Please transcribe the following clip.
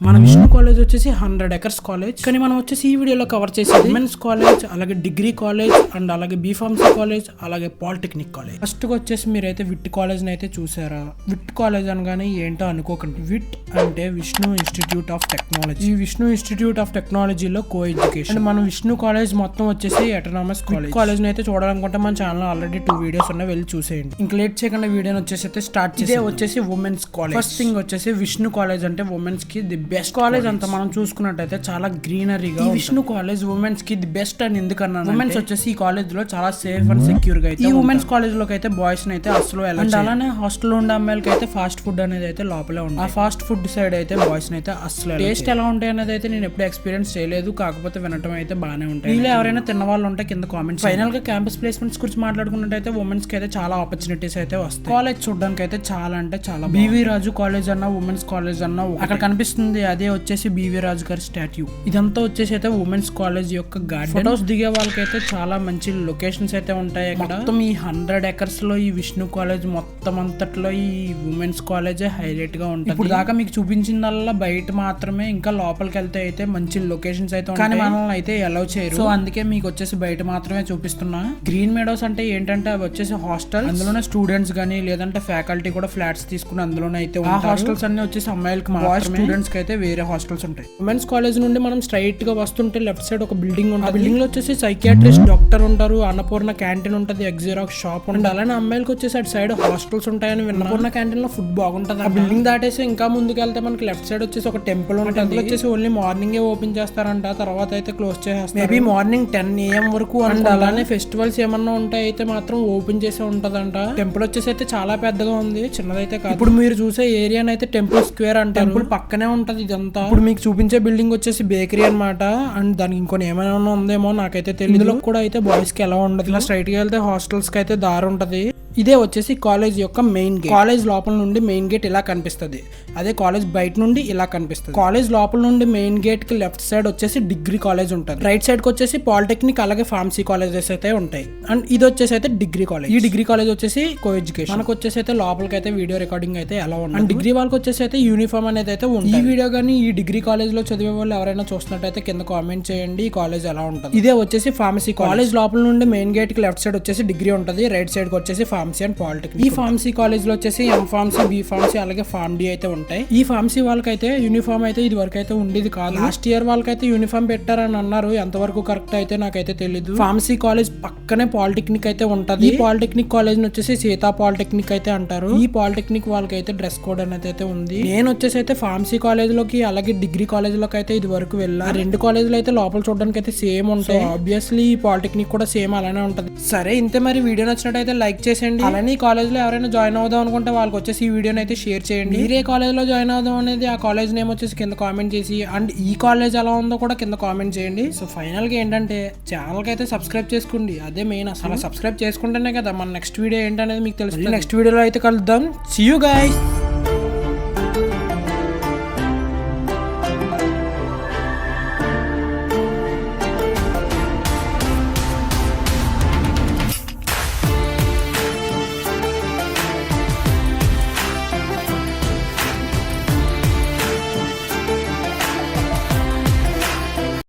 మన విష్ణు కాలేజ్ వచ్చేసి 100 acres college. కానీ మనం వచ్చేసి ఈ వీడియోలో కవర్ చేసేది విమెన్స్ కాలేజ్, అలాగే డిగ్రీ కాలేజ్ అండ్ అలాగే బీఫార్మసీ కాలేజ్, అలాగే పాలిటెక్నిక్ కాలేజ్. ఫస్ట్ వచ్చేసి మీరైతే విట్ కాలేజ్ అయితే చూసారా? విట్ కాలేజ్ అనగానే ఏంటో అనుకోకండి. విట్ అంటే విష్ణు ఇన్స్టిట్యూట్ ఆఫ్ టెక్నాలజీ. ఈ విష్ణు ఇన్స్టిట్యూట్ ఆఫ్ టెక్నాలజీలో కో ఎడ్యుకేషన్. అండ్ మన విష్ణు కాలేజ్ మొత్తం వచ్చేసి అటానమస్ కాలేజ్. కాలేజ్ అయితే చూడాలనుకుంటే మన ఛానల్ ఆల్రెడీ 2 వీడియోస్ ఉన్నాయి, వెళ్ళి చూసేయండి. ఇంకా లేట్ చేయకుండా వీడియోని వచ్చేసి అయితే స్టార్ట్ చేసి వచ్చేసి ఉమెన్స్ కాలేజ్. ఫస్ట్ థింగ్ వచ్చేసి విష్ణు కాలేజ్ అంటే ఉమెన్స్ కి ది బెస్ట్ కాలేజ్ అంతా మనం చూసుకున్నట్టయితే చాలా గ్రీనరీగా. ఈ విష్ణు కాలేజ్ ఉమెన్స్ కి ది బెస్ట్ అని ఎందుకన్నా, ఉమెన్స్ వచ్చేసి ఈ కాలేజ్ లో చాలా సేఫ్ అండ్ సెక్యూర్ గా అయితే. ఈ ఉమెన్స్ కాలేజ్ లోకి అయితే బాయ్స్ అయితే అసలు అండ్ అలానే హాస్టల్ ఉండే అమ్మాయిలకి అయితే ఫాస్ట్ ఫుడ్ అనేది అయితే లోపలే ఉంది. ఆ ఫాస్ట్ ఫుడ్ సైడ్ అయితే బాయ్స్ అయితే అసలు టేస్ట్ ఎలా ఉంటాయి అనేది అయితే నేను ఎప్పుడు ఎక్స్పీరియన్స్ చేయలేదు, కాకపోతే వినటం అయితే బాగానే ఉంటాయి. వీళ్ళు ఎవరైనా తిన్న వాళ్ళు ఉంటే కింద కామెంట్స్. ఫైనల్ గా క్యాంపస్ ప్లేస్మెంట్స్ గురించి మాట్లాడుకున్నట్టయితే ఉమెన్స్ కి అయితే చాలా ఆపర్చునిటీస్ అయితే వస్తాయి. కాలేజ్ చూడడానికి అయితే చాలా అంటే చాలా. బీవీ రాజు కాలేజ్ అన్న ఉమెన్స్ కాలేజ్ అన్న అక్కడ కనిపిస్తుంది, అదే వచ్చేసి బీవీ రాజు గారి స్టాట్యూ. ఇదంతా వచ్చేసి అయితే ఉమెన్స్ కాలేజ్ యొక్క గార్డెన్. ఫొటోస్ దిగే వాళ్ళకైతే చాలా మంచి లొకేషన్స్ అయితే ఉంటాయి. మొత్తం ఈ 100 ఎకర్స్ లో ఈ విష్ణు కాలేజ్ మొత్తం అంతట్లో ఈ ఉమెన్స్ కాలేజ్ హైలైట్ గా ఉంటుంది. ఇప్పుడు దాకా మీకు చూపించిందల్లా బయట మాత్రమే, ఇంకా లోపలికి వెళ్తే అయితే మంచి లొకేషన్స్ అయితే ఉంటాయి, కానీ మనల్ని అయితే అలౌ చేయరు. సో అందుకే మీకు వచ్చేసి బయట మాత్రమే చూపిస్తున్నా. గ్రీన్ మెడోస్ అంటే ఏంటంటే అవి వచ్చేసి హాస్టల్, అందులోనే స్టూడెంట్స్ గానీ లేదంటే ఫ్యాకల్టీ కూడా ఫ్లాట్స్ తీసుకుని అందులోనే అయితే ఆ హాస్టల్స్ అన్ని వచ్చేసి అమ్మాయిలకి మాత్రమే, స్టూడెంట్స్ కి అయితే వేరే హాస్టల్స్ ఉంటాయి. ఉమెన్స్ కాలేజ్ నుండి మనం స్ట్రైట్ గా వస్తుంటే లెఫ్ట్ సైడ్ ఒక బిల్డింగ్ ఉంటుంది. ఆ బిల్డింగ్ లో వచ్చేసి సైకియాట్రిస్ట్ డాక్టర్ ఉంటారు, అన్నపూర్ణ క్యాంటీన్ ఉంటుంది, ఎగ్జిరాక్స్ షాప్ ఉంటుంది. అలానే అమ్మాయిలకి వచ్చేసి అటు సైడ్ హాస్టల్స్ ఉంటాయని విన్నా. అన్నపూర్ణ క్యాంటీన్ లో ఫుడ్ బాగుంటుంది. ఆ బిల్డింగ్ దాటేసి ఇంకా ముందుకు వెళ్తే మనకి లెఫ్ట్ సైడ్ వచ్చేసి ఒక టెంపుల్ ఉంటుంది. టెంపుల్ వచ్చేసి ఓన్లీ మార్నింగ్ ఓపెన్ చేస్తారంట, తర్వాత అయితే క్లోజ్ చేస్తారు. మేబీ మార్నింగ్ 10 AM వరకు. అండ్ అలానే ఫెస్టివల్స్ ఏమన్నా ఉంటాయి అయితే మాత్రం ఓపెన్ చేసే ఉంటదంట. టెంపుల్ వచ్చేసి అయితే చాలా పెద్దగా ఉంది, చిన్నదైతే కాదు. ఇప్పుడు మీరు చూసే ఏరియా అయితే టెంపుల్ స్క్వేర్ అంటే టెంపుల్ పక్కనే ఉంటది ఇదంతా. ఇప్పుడు మీకు చూపించే బిల్డింగ్ వచ్చేసి బేకరీ అన్నమాట. అండ్ దానికి ఇంకొని ఏమైనా ఉందేమో నాకైతే తెలియదు. ఇందులో కూడా అయితే బాయ్స్ కి ఎలా ఉండదు. ఇలా స్ట్రైట్ గా వెళ్తే హాస్టల్స్ కి అయితే దారి ఉంటది. ఇదే వచ్చేసి కాలేజ్ యొక్క మెయిన్ గేట్. కాలేజ్ లోపల నుండి మెయిన్ గేట్ ఇలా కనిపిస్తుంది, అదే కాలేజ్ బయట నుండి ఇలా కనిపిస్తుంది. కాలేజ్ లోపల నుండి మెయిన్ గేట్ కి లెఫ్ట్ సైడ్ వచ్చేసి డిగ్రీ కాలేజ్ ఉంటుంది, రైట్ సైడ్ కి వచ్చేసి పాలిటెక్నిక్ అలాగే ఫార్మసీ కాలేజెస్ అయితే ఉంటాయి. అండ్ ఇది వచ్చేసి అయితే డిగ్రీ కాలేజ్. ఈ డిగ్రీ కాలేజ్ వచ్చేసి కో ఎడ్యుకేషన్. మనకు వచ్చేసి అయితే లోపలికి అయితే వీడియో రికార్డింగ్ అయితే ఎలా ఉంది. అండ్ డిగ్రీ వాళ్ళకి వచ్చేసి అయితే యూనిఫామ్ అనేది అయితే ఉంది. ఈ వీడియో కానీ ఈ డిగ్రీ కాలేజ్ లో చదివే వాళ్ళు ఎవరైనా చూస్తున్నట్టయితే కింద కామెంట్ చేయండి ఈ కాలేజ్ ఎలా ఉంటుంది. ఇదే వచ్చేసి ఫార్మసీ కాలేజ్. లోపల నుండి మెయిన్ గేట్ కి లెఫ్ట్ సైడ్ వచ్చేసి డిగ్రీ ఉంటుంది, రైట్ సైడ్ కి వచ్చేసి ఫార్మసీ అండ్ పాలిటెక్నిక్. ఈ ఫార్మసీ కాలేజ్ లో వచ్చేసి ఎం ఫార్మసీ, బి ఫార్మసీ అలాగే ఫార్మ్ డి అయితే ఉంటాయి. ఈ ఫార్మసీ వాళ్ళకైతే యూనిఫామ్ అయితే ఇది వరకు అయితే ఉండేది కాదు. లాస్ట్ ఇయర్ వాళ్ళకైతే యూనిఫామ్ పెట్టారని అన్నారు, ఎంతవరకు కరెక్ట్ అయితే నాకైతే తెలియదు. ఫార్మసీ కాలేజ్ పక్కనే పాలిటెక్నిక్ అయితే ఉంటది. ఈ పాలిటెక్నిక్ కాలేజ్ వచ్చేసి సీతా పాలిటెక్నిక్ అయితే అంటారు. ఈ పాలిటెక్నిక్ వాళ్ళకైతే డ్రెస్ కోడ్ అనేది అయితే ఉంది. నేను వచ్చేసి అయితే ఫార్మసీ కాలేజ్ లోకి అలాగే డిగ్రీ కాలేజ్ లోకి అయితే ఇది వరకు వెళ్ళా. 2 కాలేజీలు అయితే లోపల చూడడానికి అయితే సేమ్ ఉంటాయి. ఆబ్వియస్లీ ఈ పాలిటెక్నిక్ కూడా సేమ్ అలానే ఉంటది. సరే ఇంతే, మరి వీడియో నచ్చినట్టయితే లైక్ చేసేయండి. అలానే ఈ కాలేజ్ లో ఎవరైనా జాయిన్ అవుదాం అనుకుంటే వాళ్ళకి వచ్చేసి ఈ వీడియోని అయితే షేర్ చేయండి. మీరే కాలేజ్ లో జాయిన్ అవుదాం అనేది ఆ కాలేజ్ నేమ్ వచ్చేసి కింద కామెంట్ చేసి, అండ్ ఈ కాలేజ్ ఎలా ఉందో కూడా కింద కామెంట్ చేయండి. సో ఫైనల్ గా ఏంటంటే ఛానల్ కి అయితే సబ్స్క్రైబ్ చేసుకోండి, అదే మెయిన్. అసలు సబ్స్క్రైబ్ చేసుకుంటేనే కదా మన నెక్స్ట్ వీడియో ఏంటనేది మీకు తెలుసు. నెక్స్ట్ వీడియోలో అయితే కలుద్దాం. See you guys.